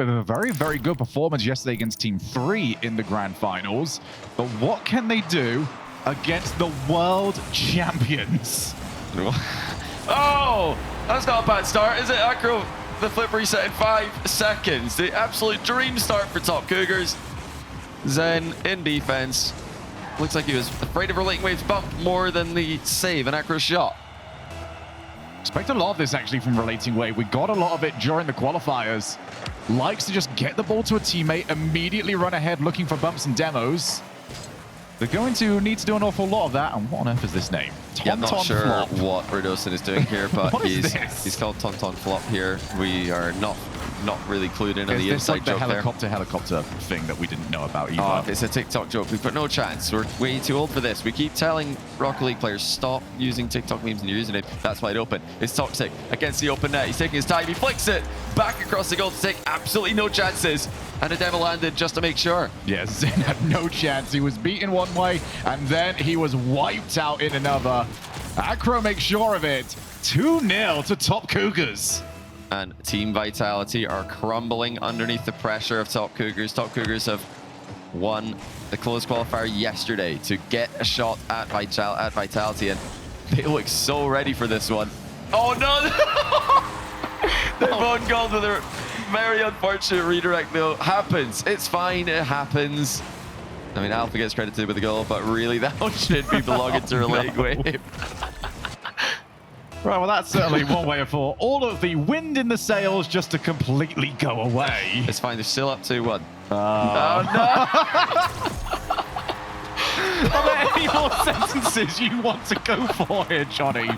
with a very, very good performance yesterday against Team 3 in the Grand Finals. But what can they do against the world champions? Oh, that's not a bad start, is it, Acro? The flip reset in 5 seconds. The absolute dream start for Top Cougars. Zen in defense. Looks like he was afraid of Relating Wave's bump more than the save and Acro's shot. Expect a lot of this actually from Relating Wave. We got a lot of it during the qualifiers. Likes to just get the ball to a teammate, immediately run ahead looking for bumps and demos. They're going to need to do an awful lot of that. And what on earth is this name? I'm not sure Flop. what Redosin is doing here, but he's called Tonton Flop here. We are not really clued in on the inside like the joke helicopter thing that we didn't know about either. Oh, if it's a TikTok joke, we've got no chance. We're way too old for this. We keep telling Rocket League players, stop using TikTok memes and you're using it. That's wide open. It's Toxic against the open net. He's taking his time. He flicks it back across the goal to take absolutely no chances. And a demo landed just to make sure. Yeah, Zen had no chance. He was beaten one way, and then he was wiped out in another. Acro makes sure of it. 2-0 to Top Cougars. And Team Vitality are crumbling underneath the pressure of Top Cougars. Top Cougars have won the close qualifier yesterday to get a shot at Vitality, and they look so ready for this one. Oh no! They've won gold with a very unfortunate redirect though. Happens. It's fine. It happens. I mean, Alpha gets credited with the goal, but really that one should be belonging to Relating Wave. Right, well, that's certainly one way for all of the wind in the sails just to completely go away. It's fine. They're still up 2-1. Oh, no! Are there any more sentences you want to go for here, Johnny?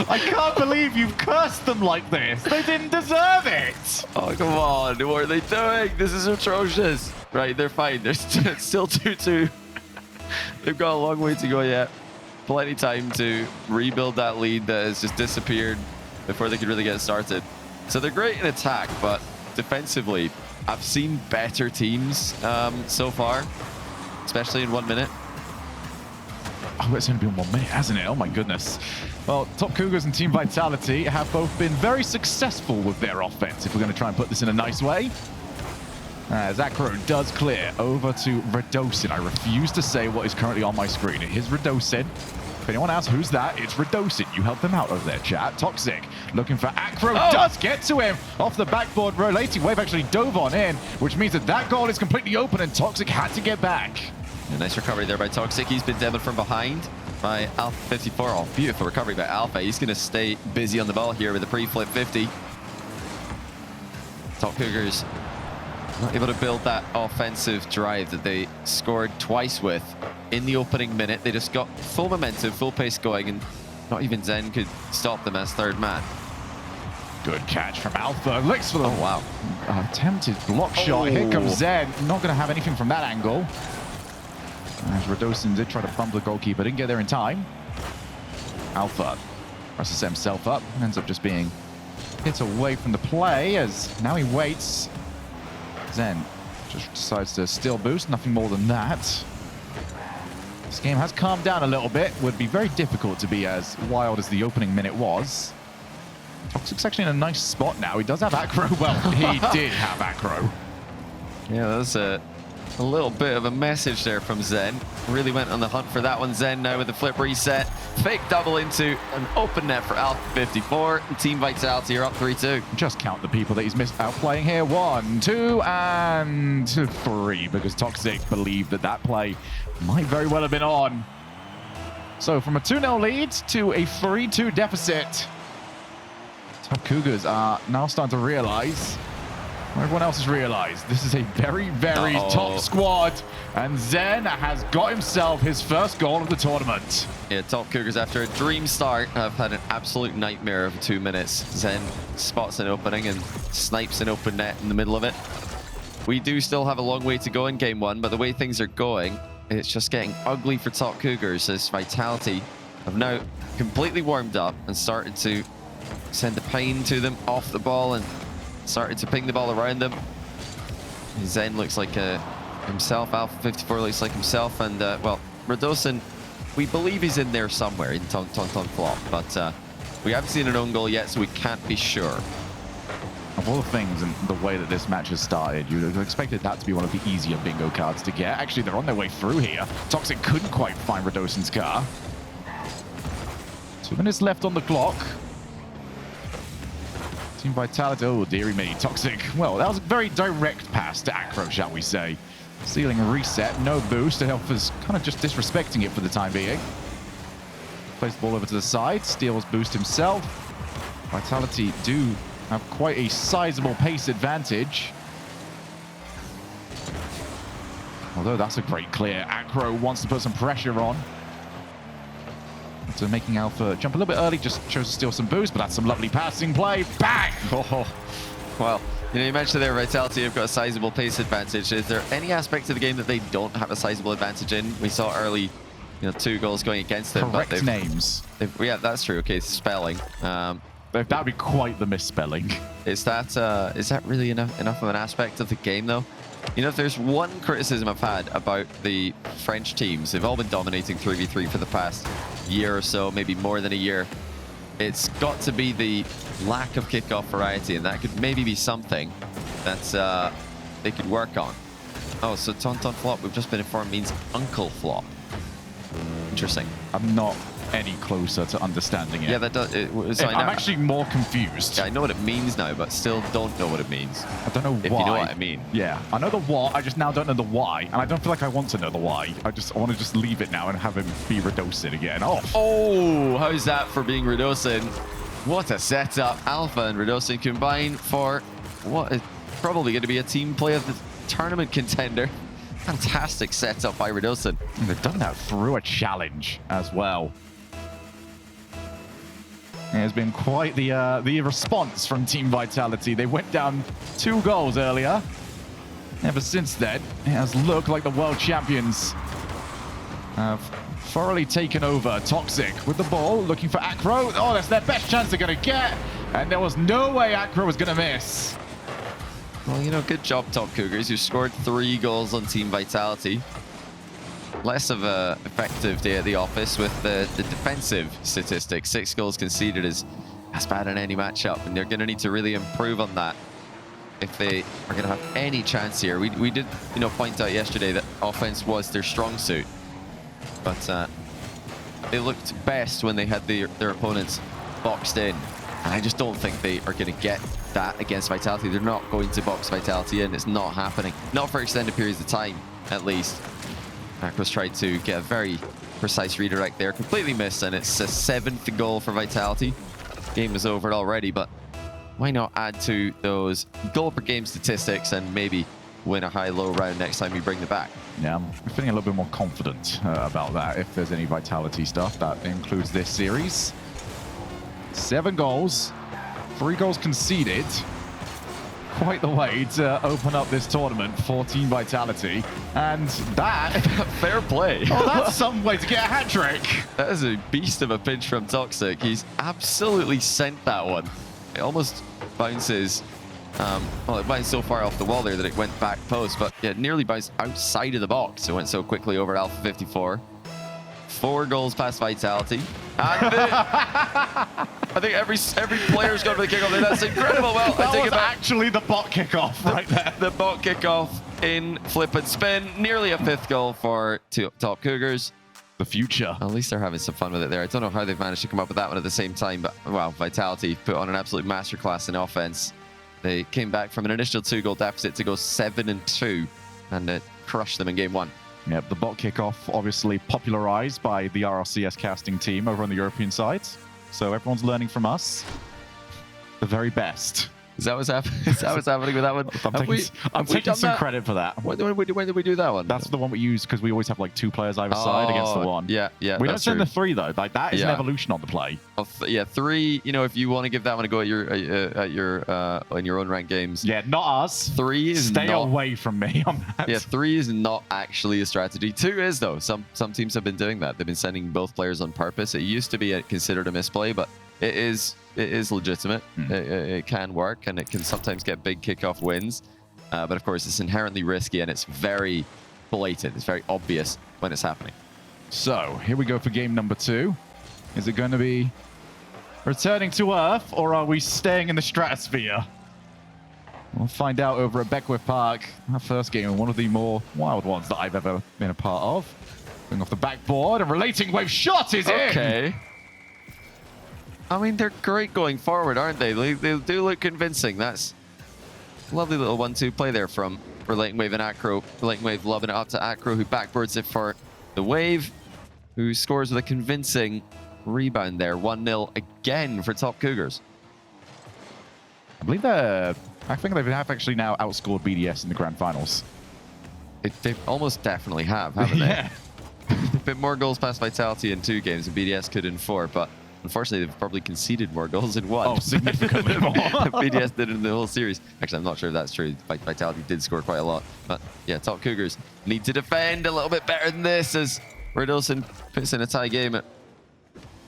I can't believe you've cursed them like this. They didn't deserve it. Oh, come on. What are they doing? This is atrocious. Right, they're fine. They're still 2-2. They've got a long way to go yet. Plenty time to rebuild that lead that has just disappeared before they could really get started. So they're great in attack, but defensively, I've seen better teams so far, especially in 1 minute. Oh, it's only been 1 minute, hasn't it? Oh my goodness. Well, Top Cougars and Team Vitality have both been very successful with their offense, if we're going to try and put this in a nice way. As Acro does clear over to Redosin. I refuse to say what is currently on my screen. It is Redosin. If anyone asks who's that, it's Redosin. You help them out over there, chat. Toxic looking for Acro. Does get to him off the backboard. Relating Wave actually dove on in, which means that that goal is completely open and Toxic had to get back. A nice recovery there by Toxic. He's been demoed from behind by Alpha 54. Oh, beautiful recovery by Alpha. He's going to stay busy on the ball here with a pre-flip 50. Top Cougars not able to build that offensive drive that they scored twice with in the opening minute. They just got full momentum, full pace going, and not even Zen could stop them as third man. Good catch from Alpha. Looks for the wow. Attempted block shot. Here comes Zen. Not going to have anything from that angle. As Redosin did try to bump the goalkeeper, didn't get there in time. Alpha presses himself up, ends up just being hit away from the play as now he waits. Zen just decides to still boost, nothing more than that. This game has calmed down a little bit. Would be very difficult to be as wild as the opening minute was. Toxic's actually in a nice spot now. He does have Acro. Well, he did have Acro. Yeah, that's a little bit of a message there from Zen. Really went on the hunt for that one. Zen now with the flip reset. Fake double into an open net for Alpha 54. And Team Vitality are up 3-2. Just count the people that he's missed out playing here. 1, 2, and 3. Because Toxic believed that that play might very well have been on. So from a 2-0 lead to a 3-2 deficit. Top Cougars are now starting to realize, everyone else has realized, this is a very, very top squad. And Zen has got himself his first goal of the tournament. Yeah, Top Cougars, after a dream start, have had an absolute nightmare of 2 minutes. Zen spots an opening and snipes an open net in the middle of it. We do still have a long way to go in game 1, but the way things are going, it's just getting ugly for Top Cougars as Vitality have now completely warmed up and started to send the pain to them off the ball and started to ping the ball around them. Zen looks like himself. Alpha 54 looks like himself. And, well, Redosin, we believe he's in there somewhere in Tonton Flop. But we haven't seen an own goal yet, so we can't be sure. Of all the things and the way that this match has started, you'd have expected that to be one of the easier bingo cards to get. Actually, they're on their way through here. Toxic couldn't quite find Radosin's car. 2 minutes left on the clock. Team Vitality, oh dearie me, Toxic. Well, that was a very direct pass to Acro, shall we say. Ceiling reset, no boost. Alpha's kind of just disrespecting it for the time being. Plays the ball over to the side, steals boost himself. Vitality do have quite a sizable pace advantage. Although that's a great clear. Acro wants to put some pressure on. So making Alpha jump a little bit early, just chose to steal some boost, but that's some lovely passing play. Bang! Oh, well, you mentioned there Vitality have got a sizable pace advantage. Is there any aspect of the game that they don't have a sizable advantage in? We saw early, 2 goals going against them. Correct but names. Yeah, that's true. Okay, spelling. That would be quite the misspelling. Is that really enough of an aspect of the game, though? If there's one criticism I've had about the French teams, they've all been dominating 3v3 for the past year or so, maybe more than a year. It's got to be the lack of kickoff variety, and that could maybe be something that they could work on. Oh, so Tauntaun Flop, we've just been informed, means Uncle Flop. Interesting. I'm not any closer to understanding it. Yeah, that does. I'm actually more confused. Yeah, I know what it means now, but still don't know what it means. I don't know why. If you know what I mean. Yeah, I know the what, I just now don't know the why, and I don't feel like I want to know the why. I want to just leave it now and have him be Radosin again. Oh, how's that for being Radosin? What a setup. Alpha and Radosin combine for what is probably going to be a team play of the tournament contender. Fantastic setup by Radosin. And they've done that through a challenge as well. It has been quite the response from Team Vitality. They went down 2 goals earlier. Ever since then, it has looked like the world champions have thoroughly taken over. Toxic with the ball, looking for Acro. Oh, that's their best chance they're going to get. And there was no way Acro was going to miss. Well, good job, Top Cougars. You scored 3 goals on Team Vitality. Less of a effective day at the office with the defensive statistics. 6 goals conceded is as bad in any matchup, and they're going to need to really improve on that if they are going to have any chance here. We did, point out yesterday that offense was their strong suit, but they looked best when they had their opponents boxed in, and I just don't think they are going to get that against Vitality. They're not going to box Vitality in. It's not happening. Not for extended periods of time, at least. Acro's tried to get a very precise redirect there. Completely missed, and it's a 7th goal for Vitality. Game is over already, but why not add to those goal per game statistics and maybe win a high-low round next time we bring them back? Yeah, I'm feeling a little bit more confident about that. If there's any Vitality stuff, that includes this series. 7 goals, 3 goals conceded. Quite the way to open up this tournament for Team Vitality. And that... Fair play. Oh, that's some way to get a hat-trick. That is a beast of a pinch from Toxic. He's absolutely sent that one. It almost bounces... well, it bounced so far off the wall there that it went back post, but yeah, it nearly bounced outside of the box. It went so quickly over Alpha 54. 4 goals past Vitality. And I think every player's gone for the kickoff there. That's incredible. Well, that was actually the bot kickoff right there. The bot kickoff in flip and spin. Nearly a 5th goal for Top Cougars. The future. At least they're having some fun with it there. I don't know how they've managed to come up with that one at the same time, but wow, Vitality put on an absolute masterclass in offense. They came back from an initial 2-goal deficit to go 7-2, and it crushed them in game 1. Yep, the bot kickoff obviously popularized by the RLCS casting team over on the European side. So everyone's learning from us. The very best. Is that what's happening? Is that what's happening with that one? I'm taking some credit for that. When did we do that one? That's the one we use because we always have like 2 players either side against the one. Yeah. We don't send the 3 though. Like that is an evolution on the play. Yeah, 3. If you want to give that one a go at your in your own ranked games. Yeah, not us. 3 is stay away from me on that. Yeah, 3 is not actually a strategy. 2 is though. Some teams have been doing that. They've been sending both players on purpose. It used to be considered a misplay, but it is legitimate. It can work, and it can sometimes get big kickoff wins. But of course, it's inherently risky, and it's very blatant. It's very obvious when it's happening. So here we go for game number 2. Is it going to be returning to Earth, or are we staying in the stratosphere? We'll find out over at Beckwith Park. Our first game, one of the more wild ones that I've ever been a part of. Going off the backboard, a relating wave shot is in! Okay. I mean, they're great going forward, aren't they? They do look convincing. That's a lovely little 1-2 play there from Relating Wave and Acro. Relating Wave loving it up to Acro, who backboards it for the Wave, who scores with a convincing rebound there. 1-0 again for Top Cougars. I believe I think they have actually now outscored BDS in the grand finals. They almost definitely have, haven't they? Yeah. They've been more goals past Vitality in 2 games than BDS could in 4, but unfortunately they've probably conceded more goals in 1. Oh, significantly more. BDS did in the whole series. Actually, I'm not sure if that's true. Vitality did score quite a lot. But yeah, Top Cougars need to defend a little bit better than this as Redolson puts in a tie game at,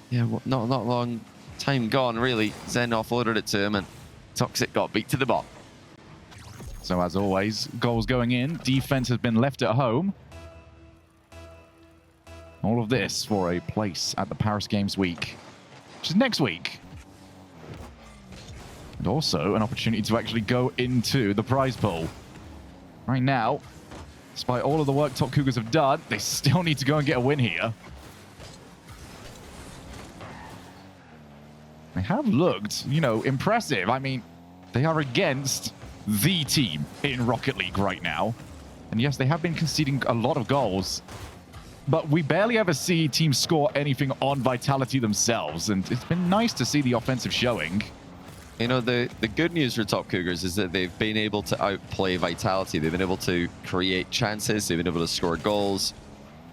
yeah, not long time gone, really. Zen offloaded it to him and Toxic got beat to the ball. So as always, goals going in. Defense has been left at home. All of this for a place at the Paris Games Week, which is next week. And also an opportunity to actually go into the prize pool. Right now, despite all of the work Top Cougars have done, they still need to go and get a win here. They have looked, you know, impressive. I mean, they are against the team in Rocket League right now. And yes, they have been conceding a lot of goals, but we barely ever see teams score anything on Vitality themselves. And it's been nice to see the offensive showing. You know, the good news for Top Cougars is that they've been able to outplay Vitality. They've been able to create chances. They've been able to score goals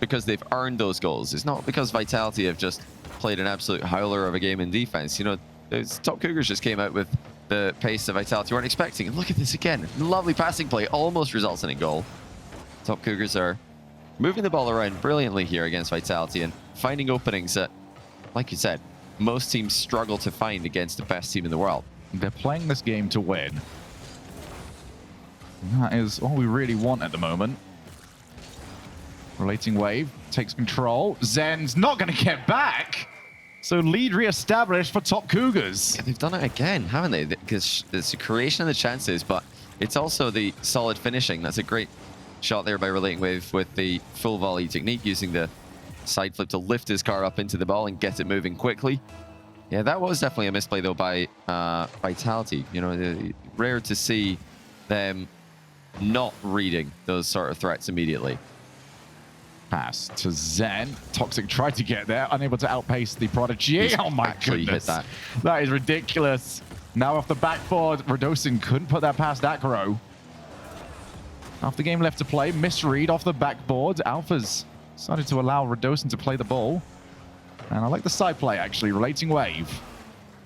because they've earned those goals. It's not because Vitality have just played an absolute howler of a game in defense. You know, those Top Cougars just came out with the pace that Vitality weren't expecting. And look at this again. Lovely passing play, almost results in a goal. Top Cougars are moving the ball around brilliantly here against Vitality and finding openings that, like you said, most teams struggle to find against the best team in the world. They're playing this game to win. And that is all we really want at the moment. Relating Wave takes control. Zen's not going to get back. So lead re-established for Top Cougars. Yeah, they've done it again, haven't they? Because it's the creation of the chances, but it's also the solid finishing. That's a great shot there by Relating Wave with the full volley technique, using the side flip to lift his car up into the ball and get it moving quickly. Yeah, that was definitely a misplay though by Vitality. You know, rare to see them not reading those sort of threats immediately. Pass to Zen. Toxic tried to get there, unable to outpace the Prodigy. He's oh my goodness. Hit that. That is ridiculous. Now off the backboard, Radosin couldn't put that past Acro. Half the game left to play. Misread off the backboard. Alphas decided to allow Radosin to play the ball. And I like the side play, actually. Relating Wave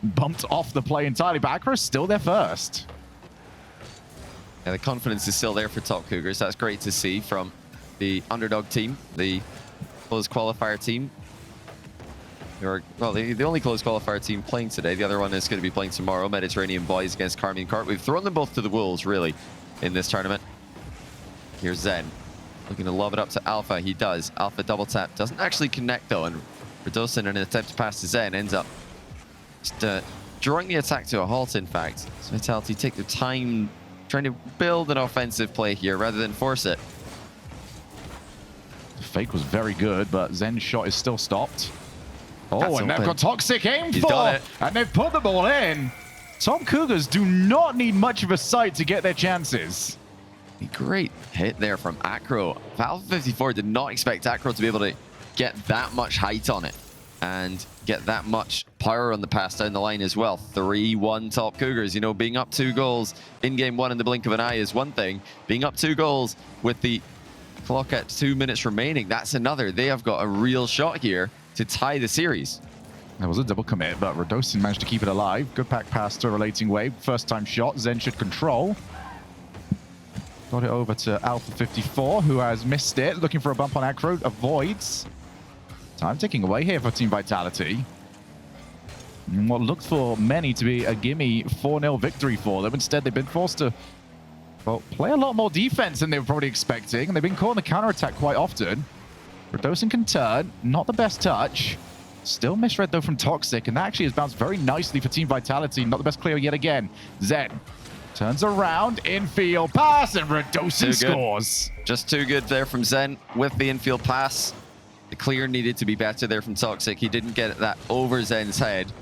bumped off the play entirely, but Acro's still there first. Yeah, the confidence is still there for Top Cougars. That's great to see from the underdog team, the closed qualifier team. Well, the only closed qualifier team playing today. The other one is going to be playing tomorrow, Mediterranean Boys against Karmine Corp. We've thrown them both to the wolves, really, in this tournament. Here's Zen, looking to lob it up to Alpha. He does. Alpha double tap. Doesn't actually connect, though, and Radosin, in an attempt to pass to Zen, ends up just drawing the attack to a halt, in fact. So Vitality take their time trying to build an offensive play here rather than force it. The fake was very good, but Zen's shot is still stopped. Oh, That's and they've open. got Toxic aimed He's for, got it. and they've put the ball in. Top Cougars do not need much of a sight to get their chances. A great hit there from Acro. Valve 54 did not expect Acro to be able to get that much height on it and get that much power on the pass down the line as well. 3-1 Top Cougars. You know, being up 2 goals in game 1 in the blink of an eye is one thing. Being up 2 goals with the clock at 2 minutes remaining, that's another. They have got a real shot here to tie the series. There was a double commit, but Radosin managed to keep it alive. Good pack pass to Relating Wave. First time shot. Zen should control. Got it over to Alpha 54, who has missed it. Looking for a bump on Acro. Avoids. Time ticking away here for Team Vitality. And what looked for many to be a gimme 4-0 victory for them. Instead, they've been forced to, well, play a lot more defense than they were probably expecting. And they've been caught in the counterattack quite often. Radosin can turn. Not the best touch. Still misread, though, from Toxic. And that actually has bounced very nicely for Team Vitality. Not the best clear yet again. Zen Turns around, infield pass, and Radosin scores. Just too good there from Zen with the infield pass. The clear needed to be better there from Toxic. He didn't get that over Zen's head.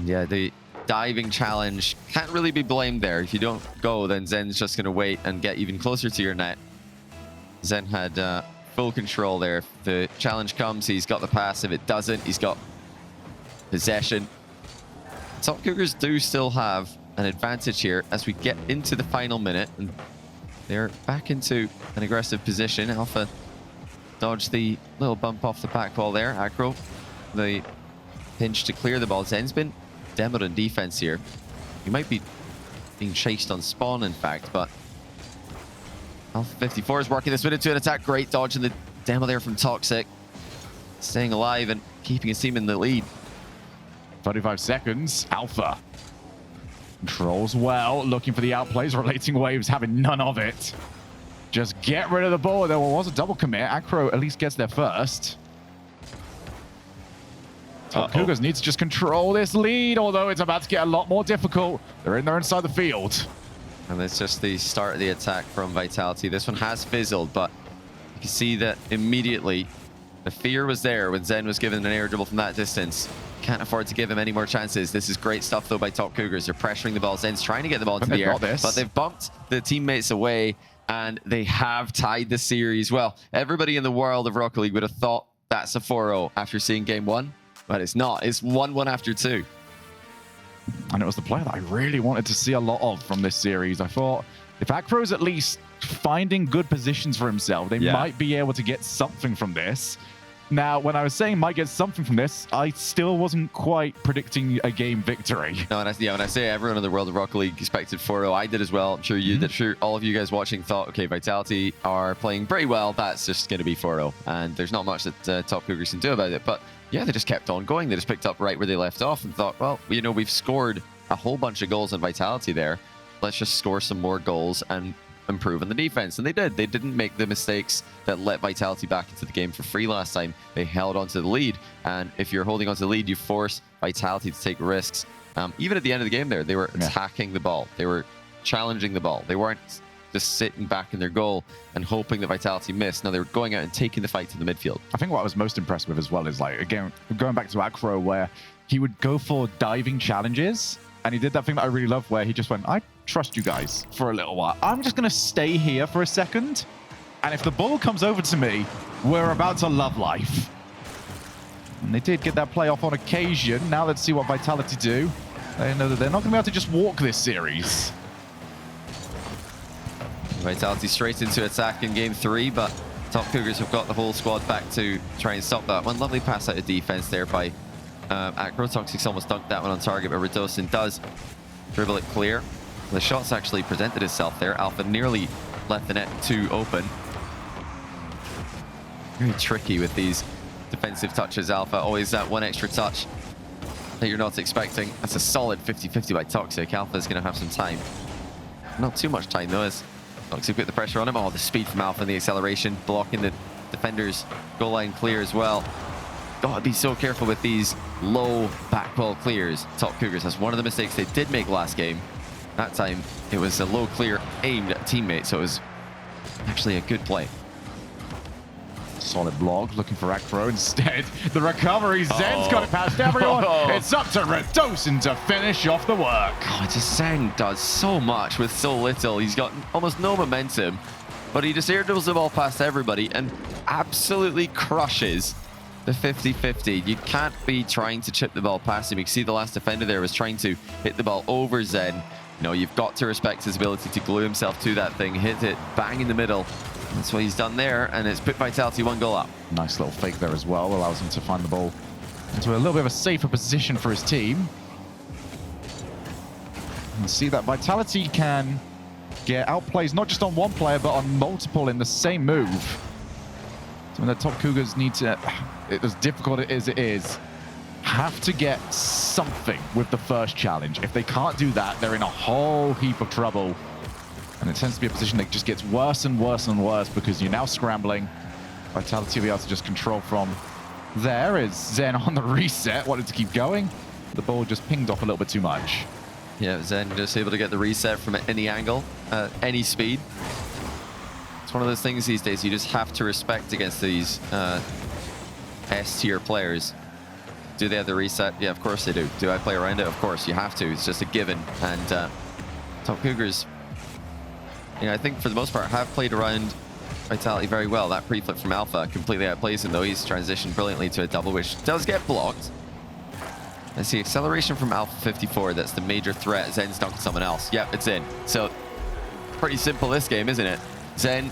Yeah, the diving challenge can't really be blamed there. If you don't go, then Zen's just going to wait and get even closer to your net. Zen had full control there. If the challenge comes, he's got the pass. If it doesn't, he's got possession. Top Cougars do still have an advantage here as we get into the final minute, and they're back into an aggressive position. Alpha dodged the little bump off the back wall there. Acro, the pinch to clear the ball. Zen's been demoed in defense here. He might be being chased on spawn, in fact, but Alpha 54 is working this minute to an attack. Great dodge in the demo there from Toxic. Staying alive and keeping his team in the lead. 35 seconds. Alpha controls well, looking for the outplays. Relating waves having none of it. Just get rid of the ball. There was a double commit. Acro at least gets there first. Cougars need to just control this lead, although it's about to get a lot more difficult. They're in there inside the field. And it's just the start of the attack from Vitality. This one has fizzled, but you can see that immediately the fear was there when Zen was given an air dribble from that distance. Can't afford to give him any more chances. This is great stuff, though, by Top Cougars. They're pressuring the ball. Zen's trying to get the ball into the air, but they've bumped the teammates away, and they have tied the series. Well, everybody in the world of Rocket League would have thought that's a 4-0 after seeing game one, but it's not. It's 1-1 after two. And it was the player that I really wanted to see a lot of from this series. I thought if Acro's at least finding good positions for himself, they might be able to get something from this. Now, when I was saying might get something from this, I still wasn't quite predicting a game victory. No, and when I say everyone in the world of Rocket League expected 4-0, I did as well. I'm sure you did. Sure, all of you guys watching thought, okay, Vitality are playing very well. That's just going to be 4-0. And there's not much that Top Cougars can do about it. But yeah, they just kept on going. They just picked up right where they left off and thought, well, you know, we've scored a whole bunch of goals on Vitality there. Let's just score some more goals and improve on the defense. And they did. They didn't make the mistakes that let Vitality back into the game for free last time. They held on to the lead. And if you're holding on to the lead, you force Vitality to take risks. Even at the end of the game there, they were attacking the ball. They were challenging the ball. They weren't just sitting back in their goal and hoping that Vitality missed. No, they were going out and taking the fight to the midfield. I think what I was most impressed with as well is, like, again, going back to Acro, where he would go for diving challenges. And he did that thing that I really love where he just went, I trust you guys for a little while. I'm just going to stay here for a second. And if the ball comes over to me, we're about to love life. And they did get that play off on occasion. Now let's see what Vitality do. They know that they're not going to be able to just walk this series. Vitality straight into attack in game 3, but Top Cougars have got the whole squad back to try and stop that. One lovely pass out of defense there by Acro. Toxic's almost dunked that one on target, but Radosin does dribble it clear. The shot's actually presented itself there. Alpha nearly left the net too open. Very tricky with these defensive touches. Alpha always that one extra touch that you're not expecting. That's a solid 50-50 by Toxic. Alpha's going to have some time. Not too much time, though, as Toxic put the pressure on him. Oh, the speed from Alpha and the acceleration, blocking the defender's goal line clear as well. Gotta be so careful with these low back wall clears. Top Cougars, that's one of the mistakes they did make last game. That time, it was a low clear aimed at a teammate, so it was actually a good play. Solid block, looking for Acro. Instead, the recovery. Zen's got it past everyone. It's up to Radosin to finish off the work. Oh, just Zen does so much with so little. He's got almost no momentum, but he just air dribbles the ball past everybody and absolutely crushes the 50-50. You can't be trying to chip the ball past him. You can see the last defender there was trying to hit the ball over Zen. You know, you've got to respect his ability to glue himself to that thing, hit it bang in the middle. That's what he's done there, and it's put Vitality 1 goal up. Nice little fake there as well, allows him to find the ball into a little bit of a safer position for his team. And see that Vitality can get outplays not just on one player, but on multiple in the same move. So when the Top Cougars need to, as difficult as it is, have to get something with the first challenge. If they can't do that, they're in a whole heap of trouble. And it tends to be a position that just gets worse and worse and worse because you're now scrambling. Vitality will be able to just control from there. Is Zen on the reset, wanted to keep going. The ball just pinged off a little bit too much. Yeah, Zen just able to get the reset from any angle, any speed. It's one of those things these days you just have to respect against these S-tier players. Do they have the reset? Yeah, of course they do. Do I play around it? Of course, you have to. It's just a given. And Top Cougars, you know, I think for the most part have played around Vitality very well. That pre-flip from Alpha completely outplays him, though. He's transitioned brilliantly to a double, which does get blocked. Let's see, acceleration from Alpha 54. That's the major threat. Zen's dunked someone else. Yep, it's in. So pretty simple this game, isn't it? Zen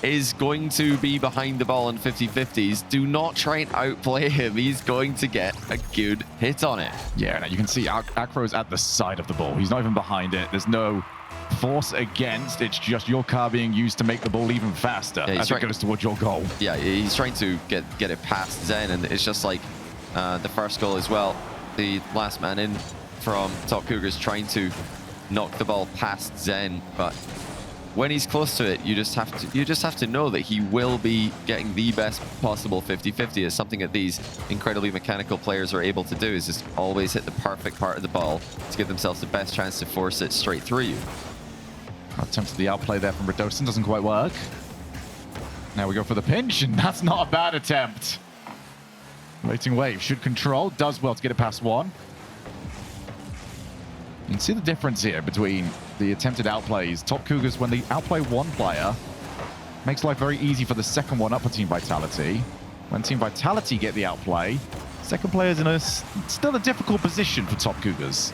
is going to be behind the ball in 50-50s. Do not try and outplay him. He's going to get a good hit on it. Yeah, you can see Acro's at the side of the ball. He's not even behind it. There's no force against. It's just your car being used to make the ball even faster as it goes towards your goal. Yeah, he's trying to get it past Zen, and it's just like the first goal as well. The last man in from Top Cougars trying to knock the ball past Zen, but when he's close to it, you just have to know that he will be getting the best possible 50-50. It's something that these incredibly mechanical players are able to do, is just always hit the perfect part of the ball to give themselves the best chance to force it straight through you. Attempted the outplay there from Redosin, doesn't quite work. Now we go for the pinch, and that's not a bad attempt. Waiting wave should control, does well to get it past one. You can see the difference here between the attempted outplays. Top Cougars, when they outplay one player, makes life very easy for the second one up for Team Vitality. When Team Vitality get the outplay, second player's in still a difficult position for Top Cougars.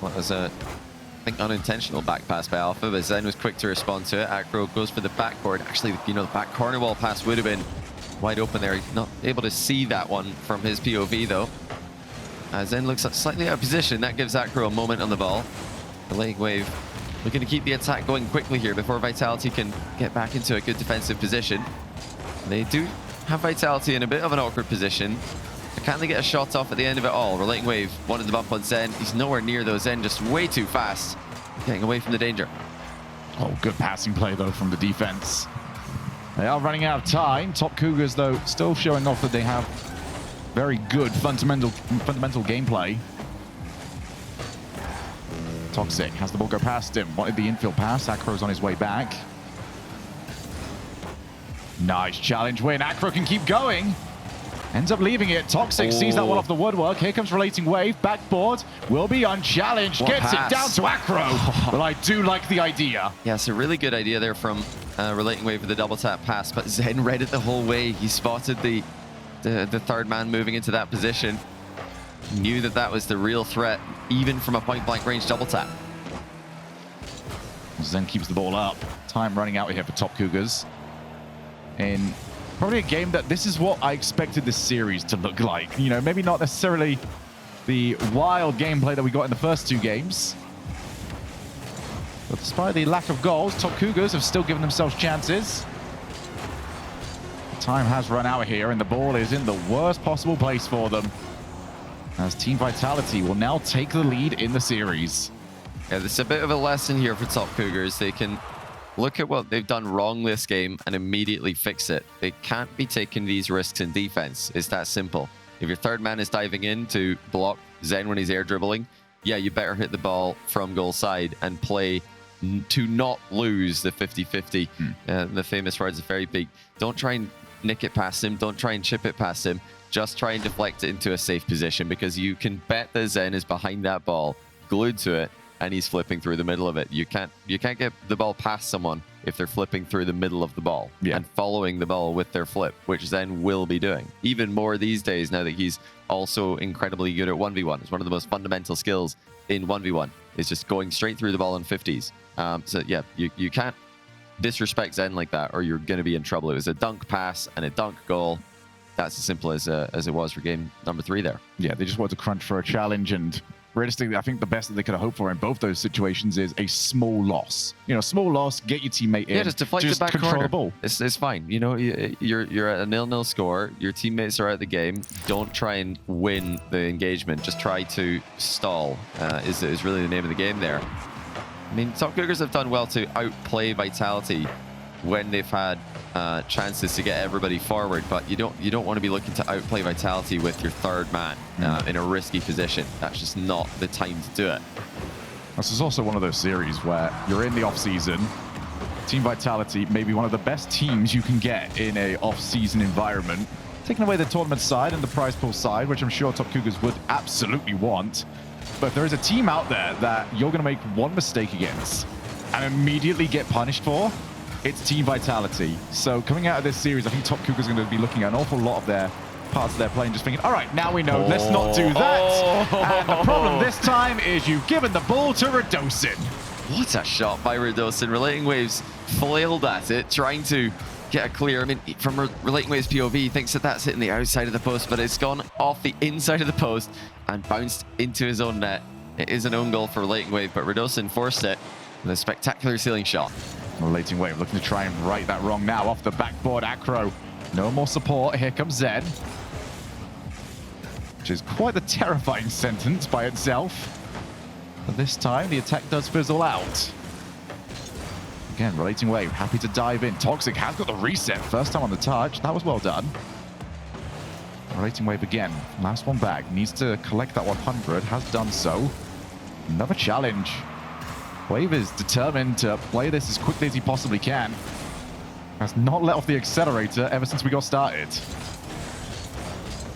Well, that was a, I think, unintentional back pass by Alpha, but Zen was quick to respond to it. Acro goes for the backboard. Actually, you know, the back corner wall pass would have been wide open there. He's not able to see that one from his POV, though. Zen looks slightly out of position. That gives Acro a moment on the ball. The leg wave looking to keep the attack going quickly here before Vitality can get back into a good defensive position. They do have Vitality in a bit of an awkward position. Can they get a shot off at the end of it all? Relating wave wanted the bump on Zen. He's nowhere near though. Zen just way too fast, getting away from the danger. Oh, good passing play though from the defense. They are running out of time. Top Cougars though still showing off that they have very good fundamental gameplay. Toxic has the ball go past him. Wanted the infield pass. Acro's on his way back. Nice challenge win. Acro can keep going. Ends up leaving it. Toxic sees that one off the woodwork. Here comes Relating Wave. Backboard will be unchallenged. What Gets pass? it down to Acro. But I do like the idea. Yeah, it's a really good idea there from Relating Wave with the double tap pass, but Zen read it the whole way. He spotted the third man moving into that position. Knew that that was the real threat, even from a point-blank range double tap. Zen keeps the ball up. Time running out here for Top Cougars. In probably a game that this is what I expected this series to look like. You know, maybe not necessarily the wild gameplay that we got in the first two games. But despite the lack of goals, Top Cougars have still given themselves chances. Time has run out here, and the ball is in the worst possible place for them, as Team Vitality will now take the lead in the series. Yeah, this is a bit of a lesson here for Top Cougars. They can look at what they've done wrong this game and immediately fix it. They can't be taking these risks in defense. It's that simple. If your third man is diving in to block Zen when he's air dribbling, yeah, you better hit the ball from goal side and play to not lose the 50-50. The famous words are very big. Don't try and nick it past him. Don't try and chip it past him. Just try and deflect it into a safe position, because you can bet that Zen is behind that ball, glued to it, and he's flipping through the middle of it. You can't get the ball past someone if they're flipping through the middle of the ball and following the ball with their flip, which Zen will be doing. Even more these days now that he's also incredibly good at 1v1. It's one of the most fundamental skills in 1v1. It's just going straight through the ball in 50s. So yeah, you can't disrespect Zen like that, or you're going to be in trouble. It was a dunk pass and a dunk goal. That's as simple as it was for game number 3 there. Yeah, they just wanted to crunch for a challenge, and realistically, I think the best that they could have hoped for in both those situations is a small loss. You know, small loss, get your teammate in. Yeah, just deflect the back control corner. The ball. It's fine. You know, you're at a 0-0 score. Your teammates are out of the game. Don't try and win the engagement. Just try to stall. Is really the name of the game there. I mean, Top Cougars have done well to outplay Vitality when they've had chances to get everybody forward, but you don't want to be looking to outplay Vitality with your third man in a risky position. That's just not the time to do it. This is also one of those series where you're in the off-season. Team Vitality, maybe one of the best teams you can get in a off-season environment. Taking away the tournament side and the prize pool side, which I'm sure Top Cougars would absolutely want. But there is a team out there that you're going to make one mistake against and immediately get punished for. It's Team Vitality. So coming out of this series, I think Top Cougars are going to be looking at an awful lot of their parts of their play and just thinking, all right, now we know, let's not do that. And the problem this time is you've given the ball to Radosin. What a shot by Radosin. Relating Waves flailed at it, trying to get a clear. I mean, from Relating Waves POV, he thinks that that's hitting the outside of the post, but it's gone off the inside of the post and bounced into his own net. It is an own goal for Relating Wave, but Radosin forced it with a spectacular ceiling shot. Relating Wave looking to try and right that wrong now. Off the backboard, Acro. No more support. Here comes Zen. Which is quite the terrifying sentence by itself. But this time, the attack does fizzle out. Again, Relating Wave, happy to dive in. Toxic has got the reset. First time on the touch. That was well done. Relating Wave again. Last one back. Needs to collect that 100. Has done so. Another challenge. Wave is determined to play this as quickly as he possibly can. Has not let off the accelerator ever since we got started.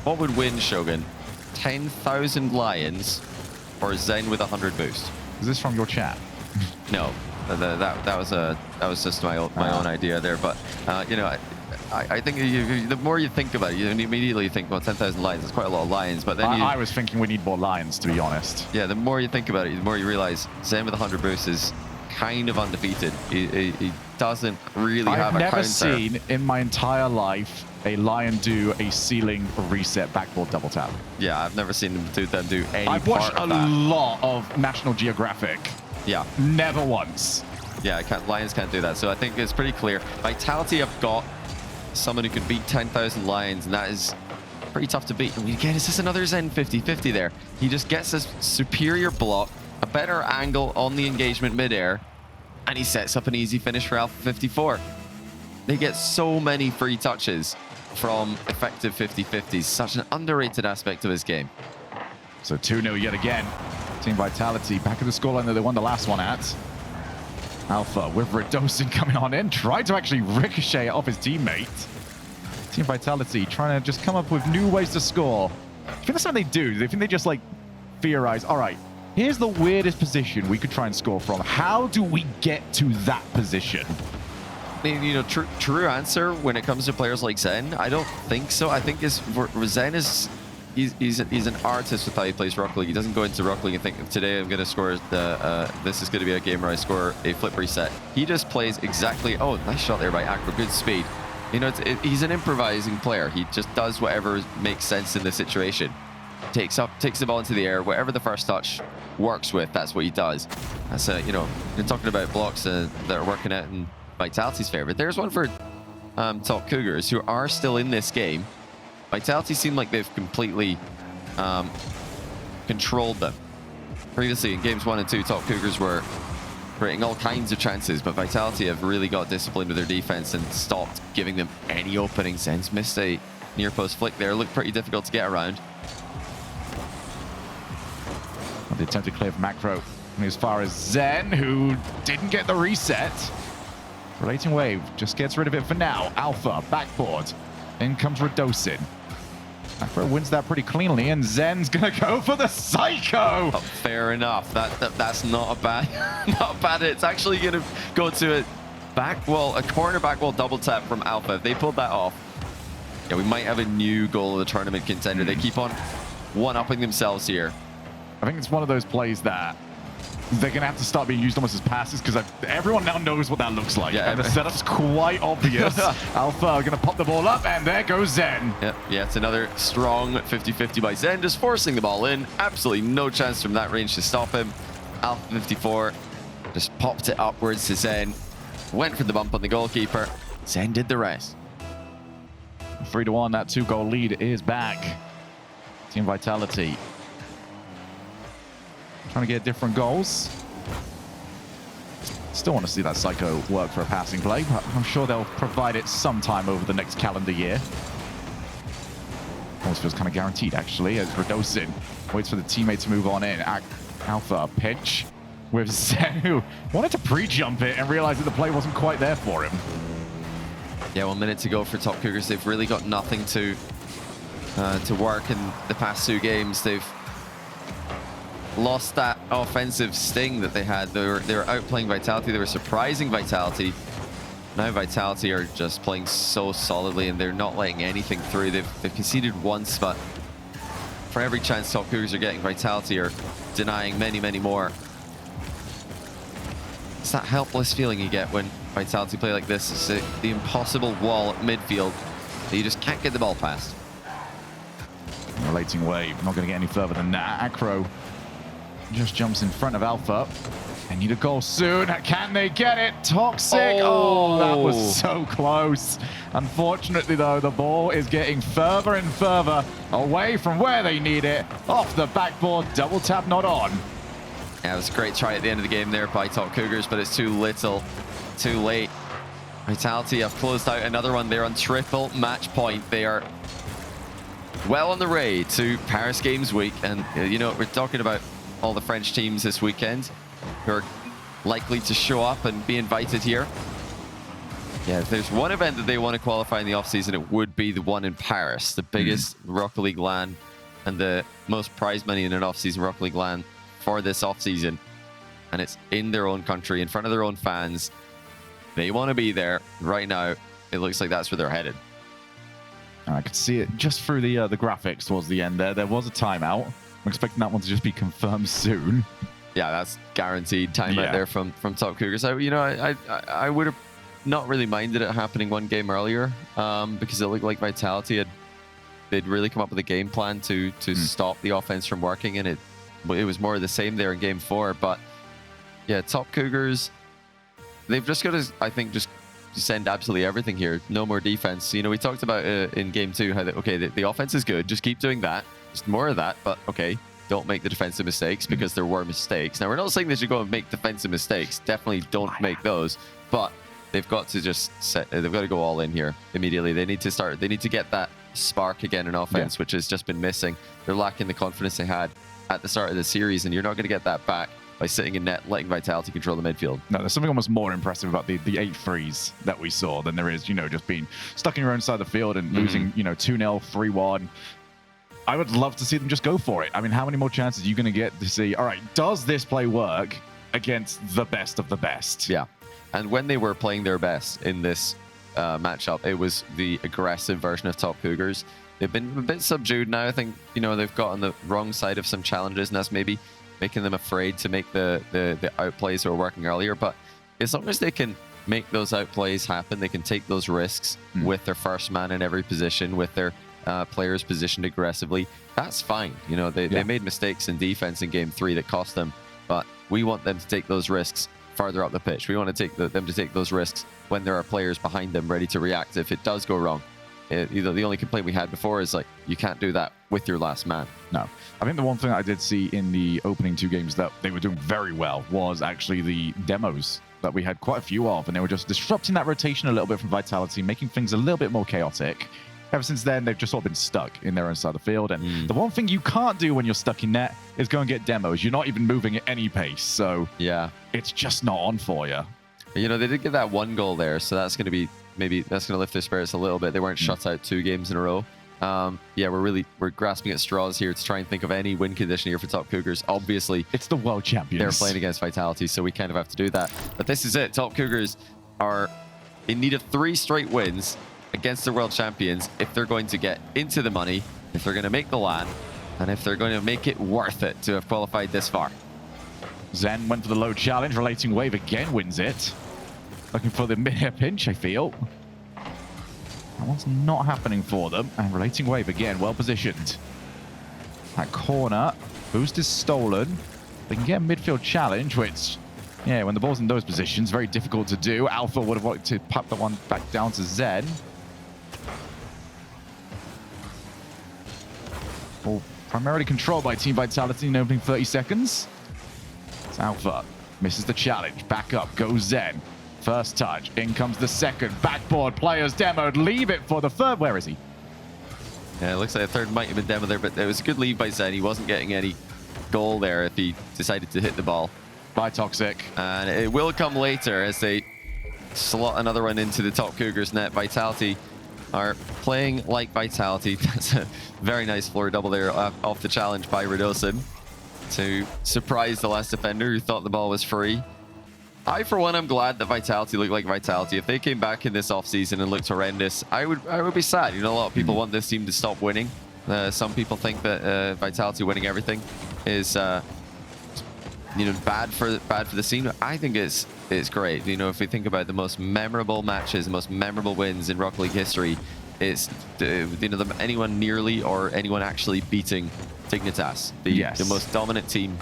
What would win, Shogun? 10,000 Lions or Zen with 100 boost? Is this from your chat? No, that was just my own idea there. But you know, I think the more you think about it, you immediately think, well, 10,000 Lions is quite a lot of Lions. But then I was thinking we need more Lions, to be honest. Yeah, the more you think about it, the more you realize Zen with 100 boost is kind of undefeated. He doesn't really have a counter. I've never seen in my entire life a Lion do a ceiling reset backboard double tap. Yeah, I've never seen them do any I've watched a lot of National Geographic. Yeah. Never once. Yeah, Lions can't do that. So I think it's pretty clear. Vitality have got someone who can beat 10,000 Lions, and that is pretty tough to beat. And again, it's just another Zen 50-50 there. He just gets a superior block, a better angle on the engagement midair, and he sets up an easy finish for Alpha 54. They get so many free touches from effective 50-50s. Such an underrated aspect of this game. So 2-0 yet again. Team Vitality back at the scoreline that they won the last one at. Alpha with Radosin coming on in, tried to actually ricochet it off his teammate. Team Vitality trying to just come up with new ways to score. I think that's what they do. They think they just like theorize, all right, here's the weirdest position we could try and score from. How do we get to that position? I mean, you know, true answer when it comes to players like Zen, I don't think so. I think Zen is he's an artist with how he plays Rocket League. He doesn't go into Rocket League and think, today I'm going to score this is going to be a game where I score a flip reset. He just plays exactly. Oh, nice shot there by Acro. Good speed. You know, he's an improvising player. He just does whatever makes sense in the situation. Takes the ball into the air. Whatever the first touch works with, that's what he does. That's you know, you're talking about blocks that are working out in Vitality's favor. There's one for Top Cougars, who are still in this game. Vitality seem like they've completely controlled them. Previously in games 1 and 2, Top Cougars were creating all kinds of chances, but Vitality have really got disciplined with their defense and stopped giving them any openings. Zen's missed a near post flick there. Looked pretty difficult to get around. The attempted clear from Macro as far as Zen, who didn't get the reset. Relating Wave just gets rid of it for now. Alpha, backboard. In comes Radosin. Macro wins that pretty cleanly, and Zen's gonna go for the Psycho. Oh, fair enough. That's not a bad, not a bad hit. It's actually gonna go to a back wall, a corner back wall double tap from Alpha. If they pulled that off, yeah, we might have a new goal of the tournament contender. They keep on one-upping themselves here. I think it's one of those plays that they're going to have to start being used almost as passes, because everyone now knows what that looks like. Yeah, and the setup's quite obvious. Alpha are going to pop the ball up, and there goes Zen. Yeah, it's another strong 50-50 by Zen, just forcing the ball in. Absolutely no chance from that range to stop him. Alpha 54 just popped it upwards to Zen. Went for the bump on the goalkeeper. Zen did the rest. 3-1, that 2-goal lead is back. Team Vitality trying to get different goals. Still want to see that Psycho work for a passing play, but I'm sure they'll provide it sometime over the next calendar year. Almost feels kind of guaranteed, actually, as Radosin waits for the teammate to move on in. Alpha, pinch. with Zen, who wanted to pre-jump it and realized that the play wasn't quite there for him. Yeah, 1 minute to go for Top Cougars. They've really got nothing to work in the past 2 games. They've lost that offensive sting that they had. They were outplaying Vitality. They were surprising Vitality. Now Vitality are just playing so solidly, and they're not letting anything through. They've conceded once, but for every chance Top Cougars are getting, Vitality are denying many, many more. It's that helpless feeling you get when Vitality play like this. It's the impossible wall at midfield that you just can't get the ball past. Relating wave, not going to get any further than that. Acro just jumps in front of Alpha. They need a goal soon. Can they get it? Toxic. Oh, that was so close. Unfortunately, though, the ball is getting further and further away from where they need it. Off the backboard, double tap not on. Yeah, it was a great try at the end of the game there by Top Cougars, but it's too little, too late. Vitality have closed out another one. They're on triple match point. They are well on the way to Paris Games Week. And, you know, we're talking about all the French teams this weekend who are likely to show up and be invited here. Yeah, if there's one event that they want to qualify in the offseason, it would be the one in Paris, the biggest Rocket League LAN and the most prize money in an offseason Rocket League LAN for this offseason. And it's in their own country, in front of their own fans. They want to be there right now. It looks like that's where they're headed. I could see it just through the graphics towards the end there. There was a timeout. I'm expecting that one to just be confirmed soon. Yeah, that's guaranteed timeout there from Top Cougars. I would have not really minded it happening one game earlier because it looked like Vitality they'd really come up with a game plan to stop the offense from working, and it was more of the same there in game 4. But yeah, Top Cougars, they've just got to, I think, just send absolutely everything here. No more defense. You know, we talked about in game 2 how the offense is good. Just keep doing that. Just more of that. But okay, don't make the defensive mistakes because there were mistakes. Now, we're not saying they should go and make defensive mistakes. Definitely don't make those. But they've got to just they've got to go all in here immediately. They need to get that spark again in offense, which has just been missing. They're lacking the confidence they had at the start of the series, and you're not going to get that back by sitting in net, letting Vitality control the midfield. No, there's something almost more impressive about the 8-3s that we saw than there is, you know, just being stuck in your own side of the field and losing, you know, 2-0, 3-1. I would love to see them just go for it. I mean, how many more chances are you going to get to see, all right, does this play work against the best of the best? Yeah. And when they were playing their best in this matchup, it was the aggressive version of Top Cougars. They've been a bit subdued now. I think, you know, they've got on the wrong side of some challenges, and that's maybe making them afraid to make the outplays that were working earlier. But as long as they can make those outplays happen, they can take those risks with their first man in every position, with their players positioned aggressively, that's fine. You know, they made mistakes in defense in game 3 that cost them, but we want them to take those risks farther up the pitch. We want to take them to take those risks when there are players behind them ready to react if it does go wrong. The only complaint we had before is, like, you can't do that with your last man. No. I think the one thing I did see in the opening 2 games that they were doing very well was actually the demos that we had quite a few of, and they were just disrupting that rotation a little bit from Vitality, making things a little bit more chaotic. Ever since then, they've just sort of been stuck in their own side of the field. And the one thing you can't do when you're stuck in net is go and get demos. You're not even moving at any pace. So yeah, it's just not on for you. You know, they did get that 1 goal there, so that's going to be, maybe that's going to lift their spirits a little bit. They weren't shut out 2 games in a row. Yeah, we're grasping at straws here to try and think of any win condition here for Top Cougars. Obviously, it's the world champions. They're playing against Vitality, so we kind of have to do that. But this is it. Top Cougars are in need of 3 straight wins against the world champions if they're going to get into the money, if they're going to make the LAN, and if they're going to make it worth it to have qualified this far. Zen went for the low challenge. Relating Wave again wins it. Looking for the mid-air pinch, I feel. That one's not happening for them. And Relating Wave again, well positioned. That corner. Boost is stolen. They can get a midfield challenge, which, yeah, when the ball's in those positions, very difficult to do. Alpha would have wanted to pop the one back down to Zen. Ball primarily controlled by Team Vitality in the opening 30 seconds. It's Alpha. Misses the challenge. Back up goes Zen. First touch. In comes the second. Backboard. Players demoed. Leave it for the third. Where is he? Yeah, it looks like the third might have been demoed there, but it was a good leave by Zen. He wasn't getting any goal there if he decided to hit the ball. Bye, Toxic. And it will come later as they slot another one into the top Cougars net. Vitality are playing like Vitality. That's a very nice floor double there off the challenge by Radosin to surprise the last defender who thought the ball was free. I, for one, am glad that Vitality look like Vitality. If they came back in this offseason and looked horrendous, I would be sad. You know, a lot of people want this team to stop winning. Some people think that Vitality winning everything is, you know, bad for the scene. I think it's great. You know, if we think about the most memorable matches, the most memorable wins in Rocket League history, it's you know, anyone nearly or anyone actually beating Dignitas, the most dominant team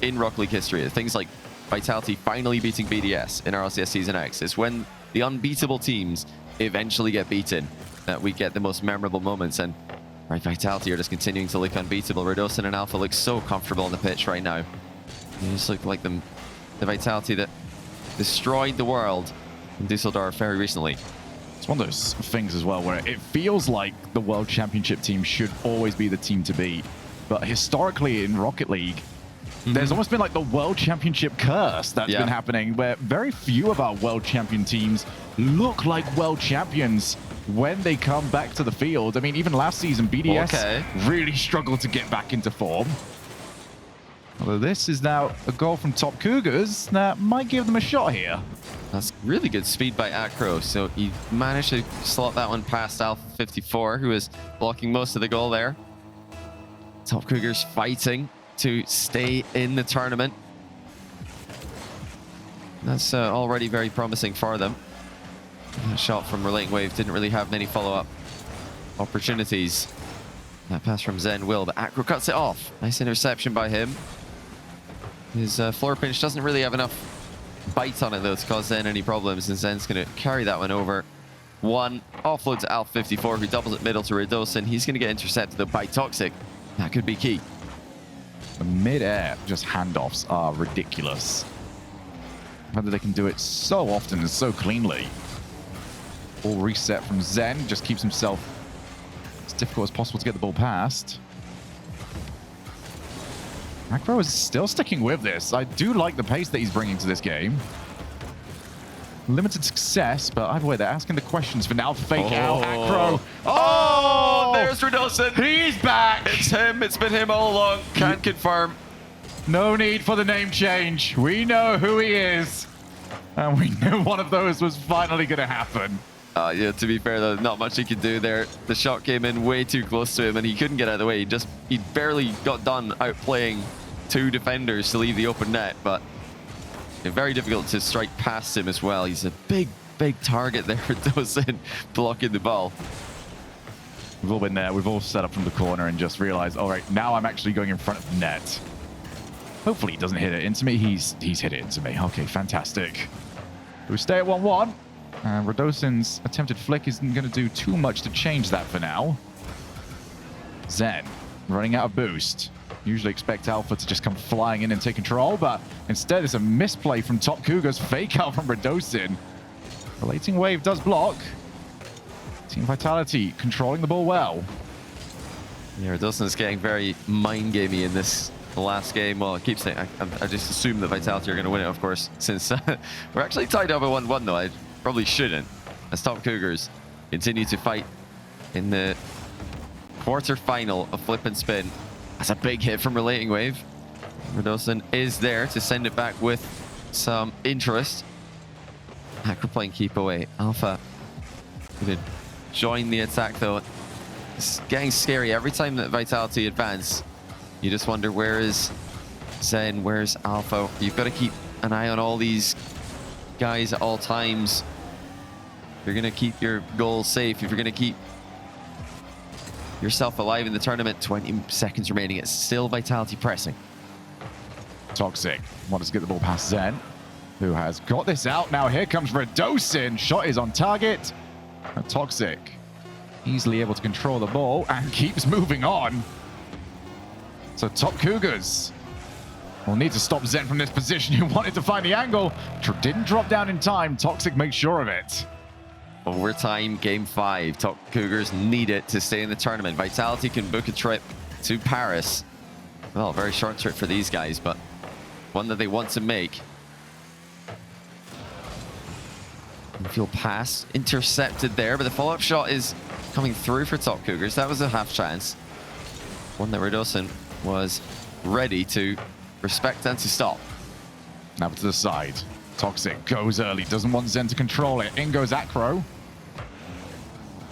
in Rocket League history. Things like Vitality finally beating BDS in RLCS Season X. It's when the unbeatable teams eventually get beaten that we get the most memorable moments. And right, Vitality are just continuing to look unbeatable. Radosin and Alpha look so comfortable on the pitch right now. They just look like the Vitality that destroyed the world in Dusseldorf very recently. It's one of those things as well where it feels like the World Championship team should always be the team to beat. But historically in Rocket League, there's almost been like the World Championship curse that's been happening, where very few of our World Champion teams look like World Champions when they come back to the field. I mean, even last season, BDS really struggled to get back into form. Although this is now a goal from Top Cougars that might give them a shot here. That's really good speed by Acro. So he managed to slot that one past Alpha 54, who is blocking most of the goal there. Top Cougars fighting to stay in the tournament. That's already very promising for them. That shot from Relating Wave didn't really have many follow-up opportunities. That pass from Zen will, but Acro cuts it off. Nice interception by him. His floor pinch doesn't really have enough bite on it, though, to cause Zen any problems, and Zen's going to carry that one over. One offload to Alpha 54, who doubles it middle to Radosin. He's going to get intercepted, though, by Toxic. That could be key. The mid-air just handoffs are ridiculous. Whether they can do it so often and so cleanly. All reset from Zen, just keeps himself as difficult as possible to get the ball past. Acro is still sticking with this. I do like the pace that he's bringing to this game. Limited success, but either way, they're asking the questions for now. Fake out, Acro. Oh, there's Radosin. He's back. It's him. It's been him all along. Can't confirm. No need for the name change. We know who he is. And we knew one of those was finally going to happen. Yeah, to be fair, though, not much he could do there. The shot came in way too close to him, and he couldn't get out of the way. He barely got done outplaying two defenders to leave the open net, but very difficult to strike past him as well. He's a big target there for Dosen blocking the ball. We've all been there. We've all set up from the corner and just realized, all right, now I'm actually going in front of the net. Hopefully he doesn't hit it into me. He's hit it into me. Okay, fantastic. We stay at 1-1. Radosin's attempted flick isn't going to do too much to change that for now. Zen running out of boost. Usually expect Alpha to just come flying in and take control, but instead it's a misplay from Top Cougars. Fake out from Radosin. Relating Wave does block. Team Vitality controlling the ball well. Yeah, Radosin's getting very mind-gamey in this last game. Well, I keep saying, I just assume that Vitality are going to win it, of course, since we're actually tied up at 1-1, though. I probably shouldn't, as Top Cougars continue to fight in the quarter-final of Flip and Spin. That's a big hit from Relating Wave. Radosin is there to send it back with some interest. Acro playing keep away. Alpha going to join the attack, though. It's getting scary. Every time that Vitality advance, you just wonder, where is Zen? Where's Alpha? You've got to keep an eye on all these guys at all times. If you're going to keep your goals safe, if you're going to keep yourself alive in the tournament, 20 seconds remaining. It's still Vitality pressing. Toxic wants to get the ball past Zen, who has got this out. Now here comes Radosin. Shot is on target. And Toxic easily able to control the ball and keeps moving on. So Top Cougars will need to stop Zen from this position. He wanted to find the angle. Didn't drop down in time. Toxic makes sure of it. Overtime, game 5. Top Cougars need it to stay in the tournament. Vitality can book a trip to Paris. Well, very short trip for these guys, but one that they want to make. Infield pass intercepted there, but the follow-up shot is coming through for Top Cougars. That was a half chance. One that Redosin was ready to respect and to stop. Now to the side. Toxic goes early, doesn't want Zen to control it. In goes Acro.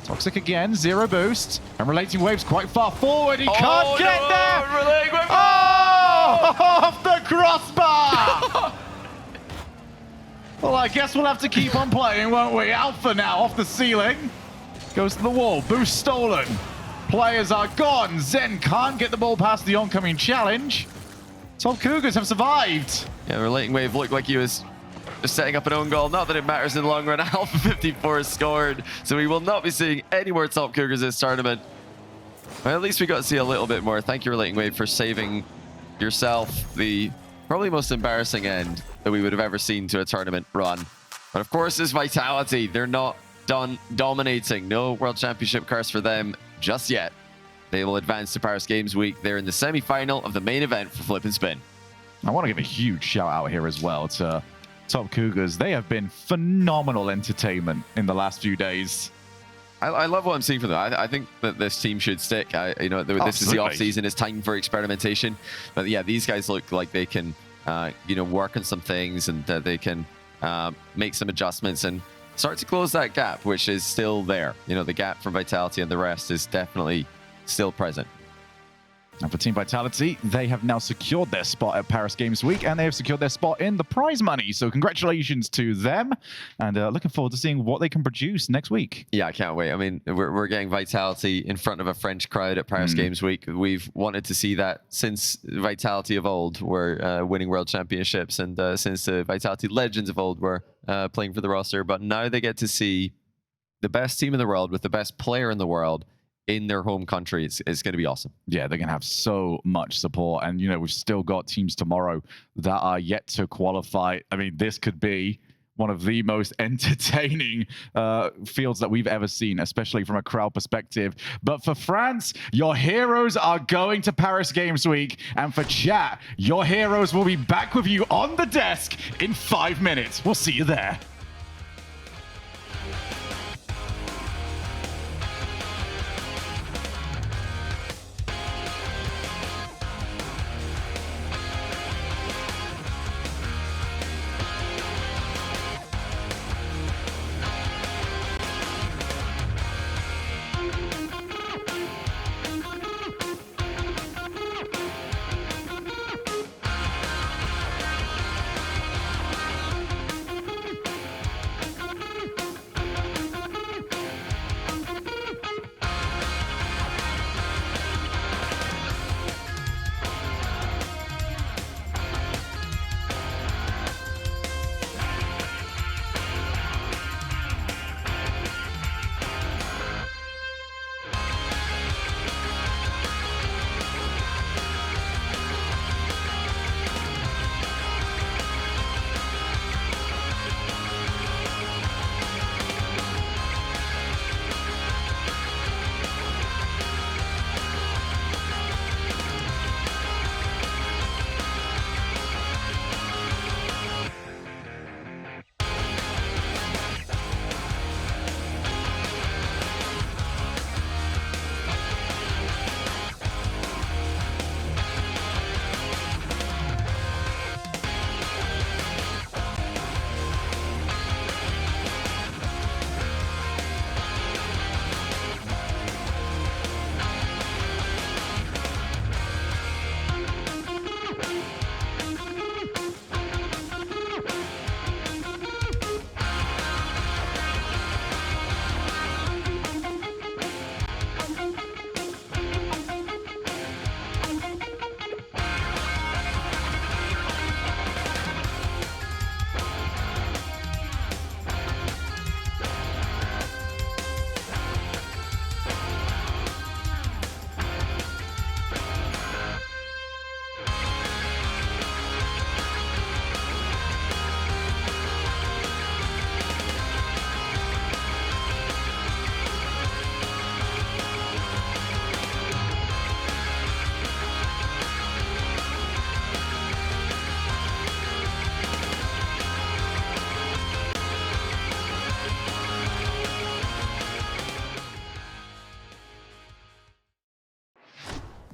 Toxic again, 0 boost. And Relating Wave's quite far forward. He can't get there! Relating Wave. Oh! Off the crossbar! Well, I guess we'll have to keep on playing, won't we? Alpha now off the ceiling. Goes to the wall. Boost stolen. Players are gone. Zen can't get the ball past the oncoming challenge. Top Cougars have survived. Yeah, Relating Wave looked like he was just setting up an own goal. Not that it matters in the long run. Alpha 54 scored, so we will not be seeing any more Top Cougars this tournament. Well, at least we got to see a little bit more. Thank you, Relating Wave, for saving yourself the probably most embarrassing end that we would have ever seen to a tournament run. But of course, this Vitality, they're not done dominating. No World Championship curse for them just yet. They will advance to Paris Games Week. They're in the semi-final of the main event for Flip and Spin. I want to give a huge shout out here as well to Top Cougars. They have been phenomenal entertainment in the last few days. I love what I'm seeing from them. I think that this team should stick. This is the off season. It's time for experimentation. But yeah, these guys look like they can, work on some things, and they can make some adjustments and start to close that gap, which is still there. The gap from Vitality and the rest is definitely still present. And for Team Vitality, they have now secured their spot at Paris Games Week, and they have secured their spot in the prize money. So congratulations to them, and looking forward to seeing what they can produce next week. Yeah, I can't wait. I mean, we're getting Vitality in front of a French crowd at Paris Games Week. We've wanted to see that since Vitality of old were winning world championships, and since the Vitality legends of old were playing for the roster. But now they get to see the best team in the world with the best player in the world in their home country. It's going to be awesome. Yeah, they're going to have so much support. And, we've still got teams tomorrow that are yet to qualify. I mean, this could be one of the most entertaining fields that we've ever seen, especially from a crowd perspective. But for France, your heroes are going to Paris Games Week. And for chat, your heroes will be back with you on the desk in 5 minutes. We'll see you there.